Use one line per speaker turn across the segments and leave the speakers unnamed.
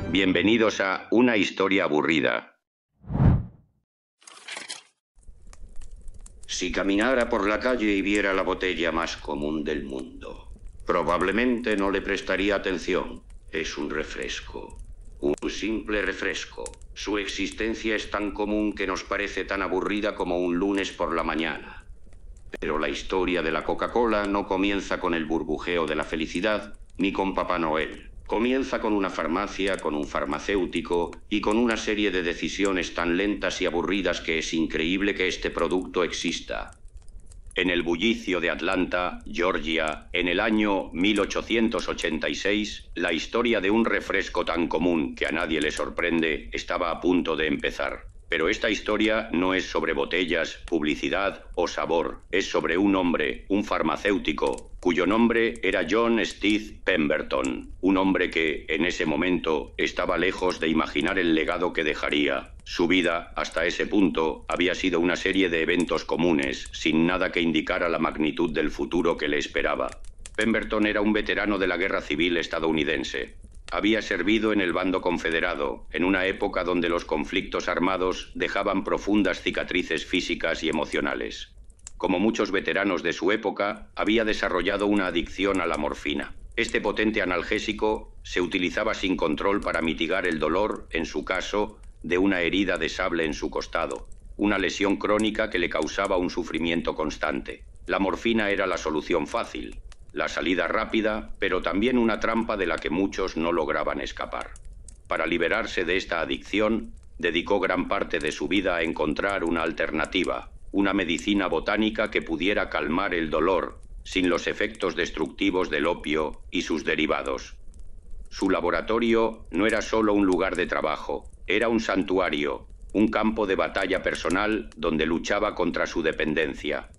Bienvenidos a Una historia aburrida. Si caminara por la calle y viera la botella más común del mundo, probablemente no le prestaría atención. Es un refresco. Un simple refresco. Su existencia es tan común que nos parece tan aburrida como un lunes por la mañana. Pero la historia de la Coca-Cola no comienza con el burbujeo de la felicidad, ni con Papá Noel. Comienza con una farmacia, con un farmacéutico y con una serie de decisiones tan lentas y aburridas que es increíble que este producto exista. En el bullicio de Atlanta, Georgia, en el año 1886, la historia de un refresco tan común que a nadie le sorprende estaba a punto de empezar. Pero esta historia no es sobre botellas, publicidad o sabor. Es sobre un hombre, un farmacéutico, cuyo nombre era John Stith Pemberton. Un hombre que, en ese momento, estaba lejos de imaginar el legado que dejaría. Su vida, hasta ese punto, había sido una serie de eventos comunes, sin nada que indicara la magnitud del futuro que le esperaba. Pemberton era un veterano de la Guerra Civil estadounidense. Había servido en el bando confederado, en una época donde los conflictos armados dejaban profundas cicatrices físicas y emocionales. Como muchos veteranos de su época, había desarrollado una adicción a la morfina. Este potente analgésico se utilizaba sin control para mitigar el dolor, en su caso, de una herida de sable en su costado, una lesión crónica que le causaba un sufrimiento constante. La morfina era la solución fácil, la salida rápida, pero también una trampa de la que muchos no lograban escapar. Para liberarse de esta adicción, dedicó gran parte de su vida a encontrar una alternativa, una medicina botánica que pudiera calmar el dolor, sin los efectos destructivos del opio y sus derivados. Su laboratorio no era solo un lugar de trabajo, era un santuario, un campo de batalla personal donde luchaba contra su dependencia.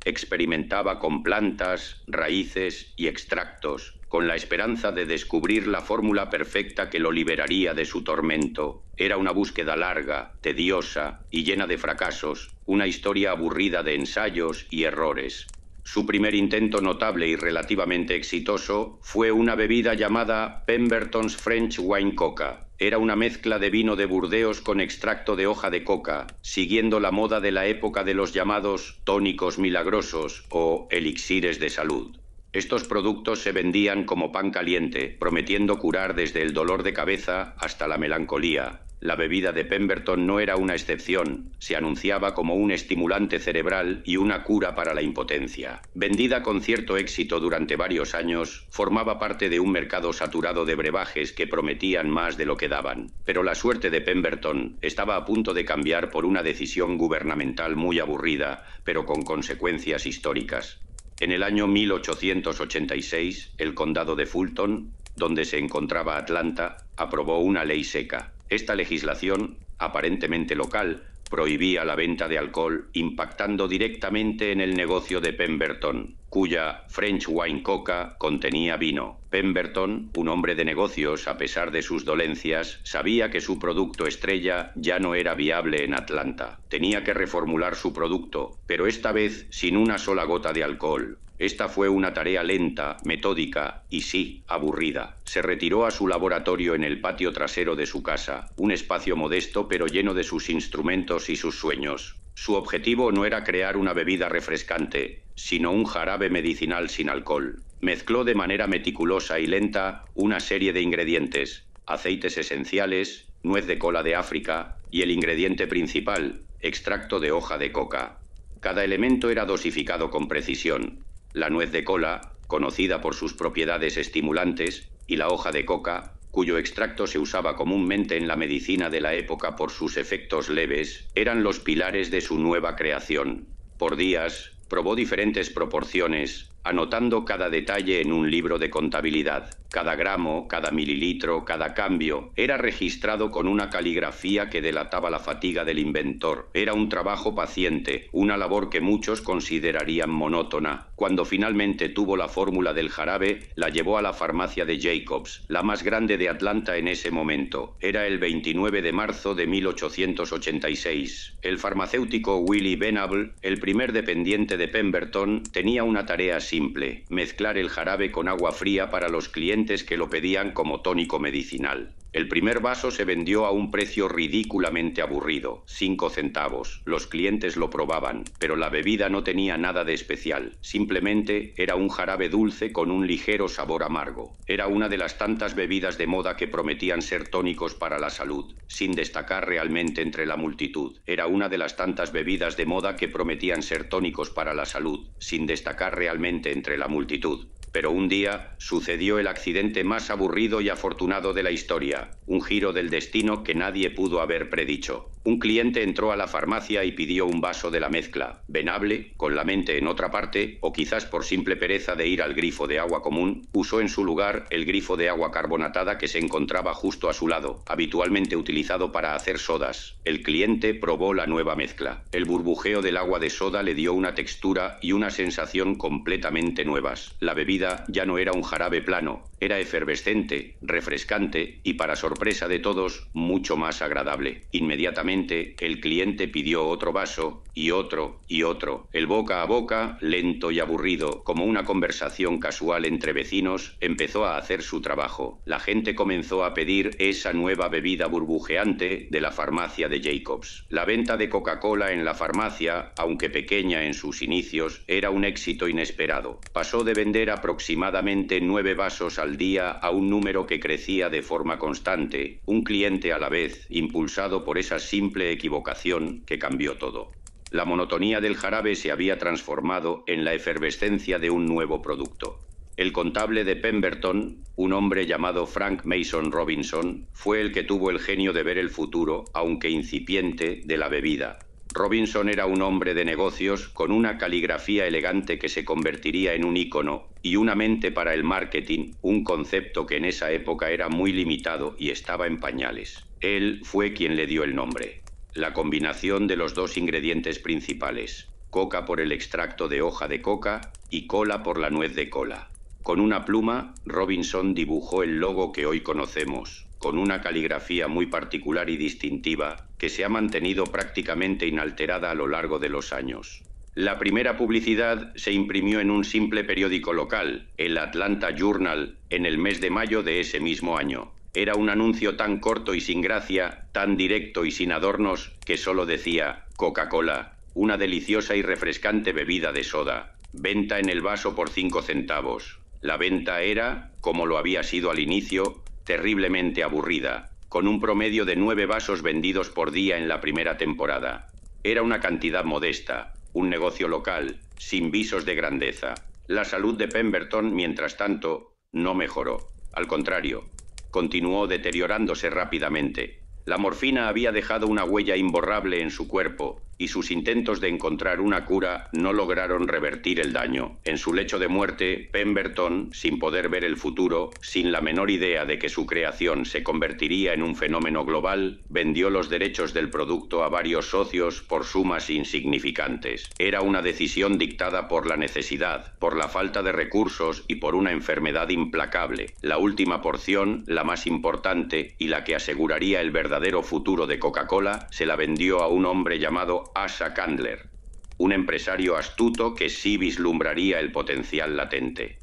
Experimentaba con plantas, raíces y extractos, con la esperanza de descubrir la fórmula perfecta que lo liberaría de su tormento. Era una búsqueda larga, tediosa y llena de fracasos, una historia aburrida de ensayos y errores. Su primer intento notable y relativamente exitoso fue una bebida llamada Pemberton's French Wine Coca. Era una mezcla de vino de Burdeos con extracto de hoja de coca, siguiendo la moda de la época de los llamados tónicos milagrosos o elixires de salud. Estos productos se vendían como pan caliente, prometiendo curar desde el dolor de cabeza hasta la melancolía. La bebida de Pemberton no era una excepción, se anunciaba como un estimulante cerebral y una cura para la impotencia. Vendida con cierto éxito durante varios años, formaba parte de un mercado saturado de brebajes que prometían más de lo que daban. Pero la suerte de Pemberton estaba a punto de cambiar por una decisión gubernamental muy aburrida, pero con consecuencias históricas. En el año 1886, el condado de Fulton, donde se encontraba Atlanta, aprobó una ley seca. Esta legislación, aparentemente local, prohibía la venta de alcohol, impactando directamente en el negocio de Pemberton, cuya French Wine Coca contenía vino. Pemberton, un hombre de negocios a pesar de sus dolencias, sabía que su producto estrella ya no era viable en Atlanta. Tenía que reformular su producto, pero esta vez sin una sola gota de alcohol. Esta fue una tarea lenta, metódica y sí, aburrida. Se retiró a su laboratorio en el patio trasero de su casa, un espacio modesto pero lleno de sus instrumentos y sus sueños. Su objetivo no era crear una bebida refrescante, sino un jarabe medicinal sin alcohol. Mezcló de manera meticulosa y lenta una serie de ingredientes, aceites esenciales, nuez de cola de África y el ingrediente principal, extracto de hoja de coca. Cada elemento era dosificado con precisión. La nuez de cola, conocida por sus propiedades estimulantes, y la hoja de coca, cuyo extracto se usaba comúnmente en la medicina de la época por sus efectos leves, eran los pilares de su nueva creación. Por días, probó diferentes proporciones, anotando cada detalle en un libro de contabilidad. Cada gramo, cada mililitro, cada cambio era registrado con una caligrafía que delataba la fatiga del inventor. Era un trabajo paciente, una labor que muchos considerarían monótona. Cuando finalmente tuvo la fórmula del jarabe, la llevó a la farmacia de Jacobs, la más grande de Atlanta en ese momento. Era el 29 de marzo de 1886. El farmacéutico Willie Venable, el primer dependiente de Pemberton, tenía una tarea simple: mezclar el jarabe con agua fría para los clientes que lo pedían como tónico medicinal. El primer vaso se vendió a un precio ridículamente aburrido, 5 centavos. Los clientes lo probaban, pero la bebida no tenía nada de especial. Simplemente era un jarabe dulce con un ligero sabor amargo. Era una de las tantas bebidas de moda que prometían ser tónicos para la salud, sin destacar realmente entre la multitud. Era una de las tantas bebidas de moda que prometían ser tónicos para la salud, sin destacar realmente entre la multitud. Pero un día sucedió el accidente más aburrido y afortunado de la historia, un giro del destino que nadie pudo haber predicho. Un cliente entró a la farmacia y pidió un vaso de la mezcla. Venable, con la mente en otra parte, o quizás por simple pereza de ir al grifo de agua común, usó en su lugar el grifo de agua carbonatada que se encontraba justo a su lado, habitualmente utilizado para hacer sodas. El cliente probó la nueva mezcla. El burbujeo del agua de soda le dio una textura y una sensación completamente nuevas. La bebida ya no era un jarabe plano, era efervescente, refrescante y, para sorpresa de todos, mucho más agradable. Inmediatamente el cliente pidió otro vaso y otro y otro. El boca a boca, lento y aburrido, como una conversación casual entre vecinos, empezó a hacer su trabajo. La gente comenzó a pedir esa nueva bebida burbujeante de la farmacia de Jacobs. La venta de Coca-Cola en la farmacia, aunque pequeña en sus inicios, era un éxito inesperado. Pasó de vender aproximadamente 9 vasos al día a un número que crecía de forma constante, un cliente a la vez, impulsado por esa simple equivocación que cambió todo. La monotonía del jarabe se había transformado en la efervescencia de un nuevo producto. El contable de Pemberton, un hombre llamado Frank Mason Robinson, fue el que tuvo el genio de ver el futuro, aunque incipiente, de la bebida. Robinson era un hombre de negocios con una caligrafía elegante que se convertiría en un ícono y una mente para el marketing, un concepto que en esa época era muy limitado y estaba en pañales. Él fue quien le dio el nombre. La combinación de los dos ingredientes principales, coca por el extracto de hoja de coca y cola por la nuez de cola. Con una pluma, Robinson dibujó el logo que hoy conocemos, con una caligrafía muy particular y distintiva que se ha mantenido prácticamente inalterada a lo largo de los años. La primera publicidad se imprimió en un simple periódico local, el Atlanta Journal, en el mes de mayo de ese mismo año. Era un anuncio tan corto y sin gracia, tan directo y sin adornos, que solo decía Coca-Cola, una deliciosa y refrescante bebida de soda. Venta en el vaso por 5 centavos. La venta era, como lo había sido al inicio, terriblemente aburrida, con un promedio de 9 vasos vendidos por día en la primera temporada. Era una cantidad modesta, un negocio local, sin visos de grandeza. La salud de Pemberton, mientras tanto, no mejoró. Al contrario, continuó deteriorándose rápidamente. La morfina había dejado una huella imborrable en su cuerpo y sus intentos de encontrar una cura no lograron revertir el daño. En su lecho de muerte, Pemberton, sin poder ver el futuro, sin la menor idea de que su creación se convertiría en un fenómeno global, vendió los derechos del producto a varios socios por sumas insignificantes. Era una decisión dictada por la necesidad, por la falta de recursos y por una enfermedad implacable. La última porción, la más importante y la que aseguraría el verdadero futuro de Coca-Cola, se la vendió a un hombre llamado Asa Candler, un empresario astuto que sí vislumbraría el potencial latente.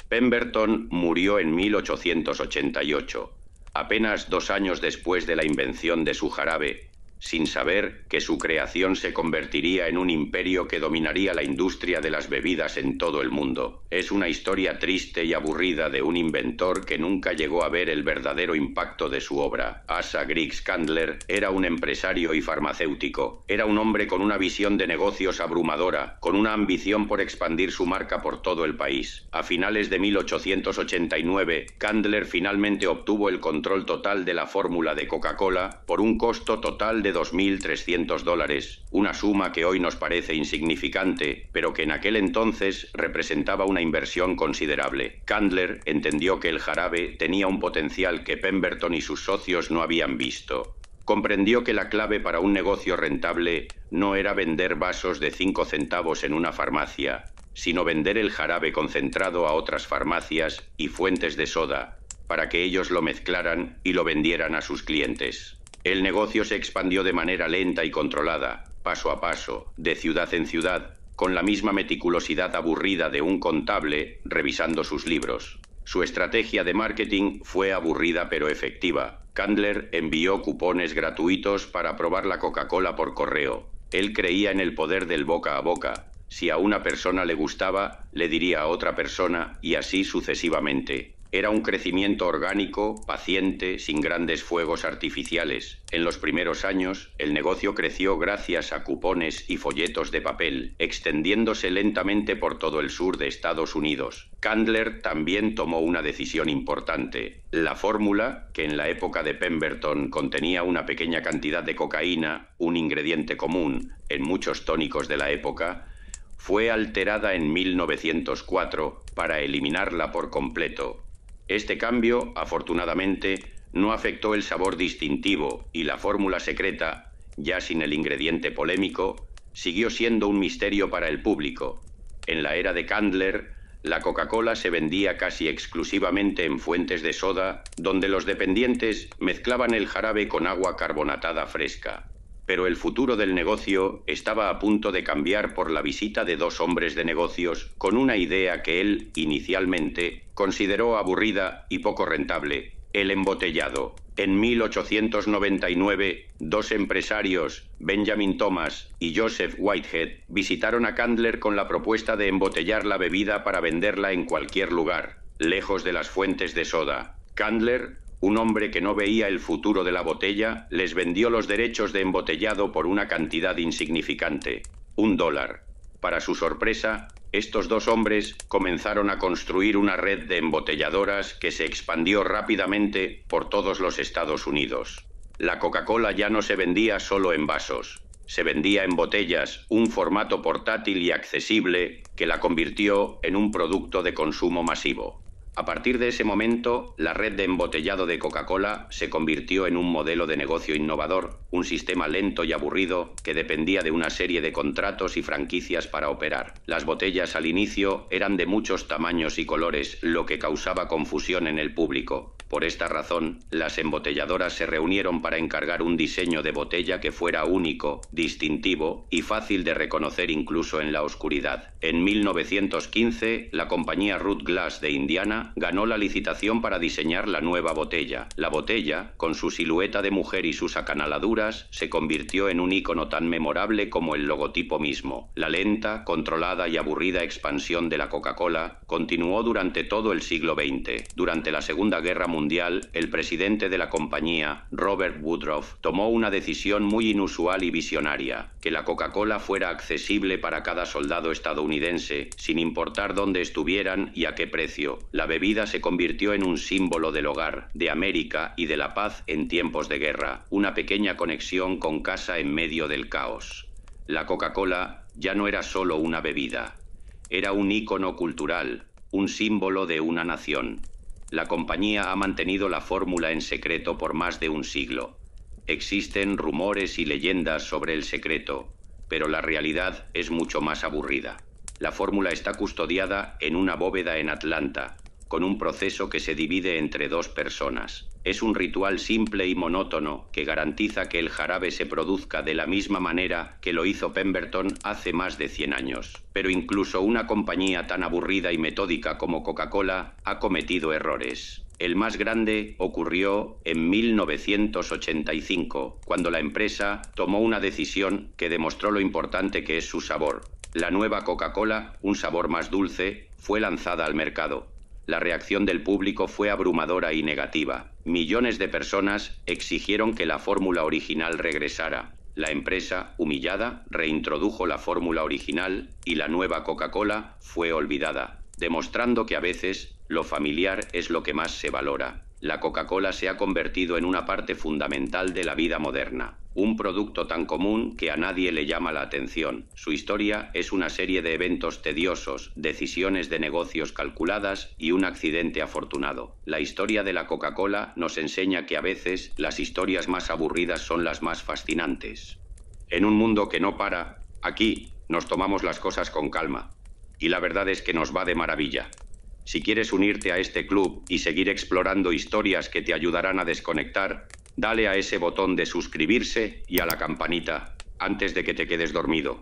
Pemberton murió en 1888, apenas 2 años después de la invención de su jarabe, sin saber que su creación se convertiría en un imperio que dominaría la industria de las bebidas en todo el mundo. Es una historia triste y aburrida de un inventor que nunca llegó a ver el verdadero impacto de su obra. Asa Griggs Candler era un empresario y farmacéutico. Era un hombre con una visión de negocios abrumadora, con una ambición por expandir su marca por todo el país. A finales de 1889, Candler finalmente obtuvo el control total de la fórmula de Coca-Cola por un costo total de $2.300, una suma que hoy nos parece insignificante, pero que en aquel entonces representaba una inversión considerable. Candler entendió que el jarabe tenía un potencial que Pemberton y sus socios no habían visto. Comprendió que la clave para un negocio rentable no era vender vasos de 5 centavos en una farmacia, sino vender el jarabe concentrado a otras farmacias y fuentes de soda, para que ellos lo mezclaran y lo vendieran a sus clientes. El negocio se expandió de manera lenta y controlada, paso a paso, de ciudad en ciudad, con la misma meticulosidad aburrida de un contable revisando sus libros. Su estrategia de marketing fue aburrida pero efectiva. Candler envió cupones gratuitos para probar la Coca-Cola por correo. Él creía en el poder del boca a boca. Si a una persona le gustaba, le diría a otra persona y así sucesivamente. Era un crecimiento orgánico, paciente, sin grandes fuegos artificiales. En los primeros años, el negocio creció gracias a cupones y folletos de papel, extendiéndose lentamente por todo el sur de Estados Unidos. Candler también tomó una decisión importante. La fórmula, que en la época de Pemberton contenía una pequeña cantidad de cocaína, un ingrediente común en muchos tónicos de la época, fue alterada en 1904 para eliminarla por completo. Este cambio, afortunadamente, no afectó el sabor distintivo y la fórmula secreta, ya sin el ingrediente polémico, siguió siendo un misterio para el público. En la era de Candler, la Coca-Cola se vendía casi exclusivamente en fuentes de soda, donde los dependientes mezclaban el jarabe con agua carbonatada fresca. Pero el futuro del negocio estaba a punto de cambiar por la visita de dos hombres de negocios con una idea que él, inicialmente, consideró aburrida y poco rentable: el embotellado. En 1899, dos empresarios, Benjamin Thomas y Joseph Whitehead, visitaron a Candler con la propuesta de embotellar la bebida para venderla en cualquier lugar, lejos de las fuentes de soda. Candler, un hombre que no veía el futuro de la botella, les vendió los derechos de embotellado por una cantidad insignificante, $1. Para su sorpresa, estos dos hombres comenzaron a construir una red de embotelladoras que se expandió rápidamente por todos los Estados Unidos. La Coca-Cola ya no se vendía solo en vasos, se vendía en botellas, un formato portátil y accesible que la convirtió en un producto de consumo masivo. A partir de ese momento, la red de embotellado de Coca-Cola se convirtió en un modelo de negocio innovador, un sistema lento y aburrido que dependía de una serie de contratos y franquicias para operar. Las botellas al inicio eran de muchos tamaños y colores, lo que causaba confusión en el público. Por esta razón, las embotelladoras se reunieron para encargar un diseño de botella que fuera único, distintivo y fácil de reconocer incluso en la oscuridad. En 1915, la compañía Root Glass de Indiana ganó la licitación para diseñar la nueva botella. La botella, con su silueta de mujer y sus acanaladuras, se convirtió en un icono tan memorable como el logotipo mismo. La lenta, controlada y aburrida expansión de la Coca-Cola continuó durante todo el siglo XX. Durante la Segunda Guerra Mundial, el presidente de la compañía, Robert Woodruff, tomó una decisión muy inusual y visionaria: que la Coca-Cola fuera accesible para cada soldado estadounidense, sin importar dónde estuvieran y a qué precio. La bebida se convirtió en un símbolo del hogar, de América y de la paz en tiempos de guerra, una pequeña conexión con casa en medio del caos. La Coca-Cola ya no era solo una bebida, era un ícono cultural, un símbolo de una nación. La compañía ha mantenido la fórmula en secreto por más de un siglo. Existen rumores y leyendas sobre el secreto, pero la realidad es mucho más aburrida. La fórmula está custodiada en una bóveda en Atlanta, con un proceso que se divide entre dos personas. Es un ritual simple y monótono que garantiza que el jarabe se produzca de la misma manera que lo hizo Pemberton hace más de 100 años. Pero incluso una compañía tan aburrida y metódica como Coca-Cola ha cometido errores. El más grande ocurrió en 1985, cuando la empresa tomó una decisión que demostró lo importante que es su sabor. La nueva Coca-Cola, un sabor más dulce, fue lanzada al mercado. La reacción del público fue abrumadora y negativa. Millones de personas exigieron que la fórmula original regresara. La empresa, humillada, reintrodujo la fórmula original y la nueva Coca-Cola fue olvidada, demostrando que a veces lo familiar es lo que más se valora. La Coca-Cola se ha convertido en una parte fundamental de la vida moderna, un producto tan común que a nadie le llama la atención. Su historia es una serie de eventos tediosos, decisiones de negocios calculadas y un accidente afortunado. La historia de la Coca-Cola nos enseña que a veces las historias más aburridas son las más fascinantes. En un mundo que no para, aquí nos tomamos las cosas con calma, y la verdad es que nos va de maravilla. Si quieres unirte a este club y seguir explorando historias que te ayudarán a desconectar, dale a ese botón de suscribirse y a la campanita antes de que te quedes dormido.